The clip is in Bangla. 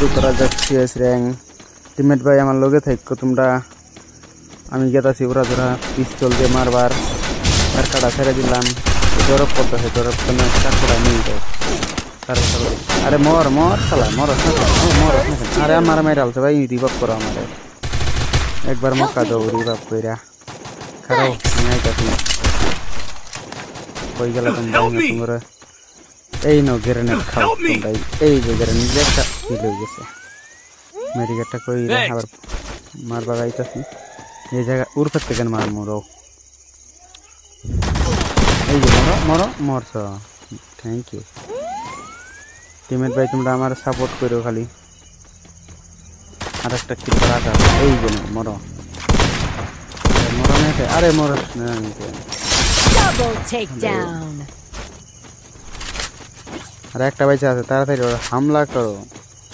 শুরু করা যাক সিএস র্যাঙ্ক। টিমমেট ভাই আমার লগে থাকো তোমরা, আমি গেতাছি ওরা ধরা পিস্তল দিয়ে মারবার। আর কাটা ছেড়ে দিলাম, জরব করতেছে, জরব কোনো চাকুটা নিয়ে যায়। আরে মর মর শালা, মরস না মরস না। আরে আমার মেরে আলছে ভাই, রিভাইভ করো আমারে একবার, মক্কা দাও রিভাইভ কইরা। খারাপ আমি আইতাছি, কই গেল তোমরা? এই নো গ্রেনেড খাও তোমরা, এই যে গ্রেনেড একটা কিল হয়ে গেছে। মেডিকেটটা কইরা আবার মারবা যাইতাছি। এই জায়গা উড়ফের থেকে মার মরো, এই যে মরো মরো মরছ। থ্যাংক ইউ টিমমেট ভাই, তোমরা আমার সাপোর্ট করো খালি। আর একটা কিল করা আছে, এই যে মরো মরো না। আরে মরস না, আর একটা বাইচা আছে, তাড়াতাড়ি হামলা করো।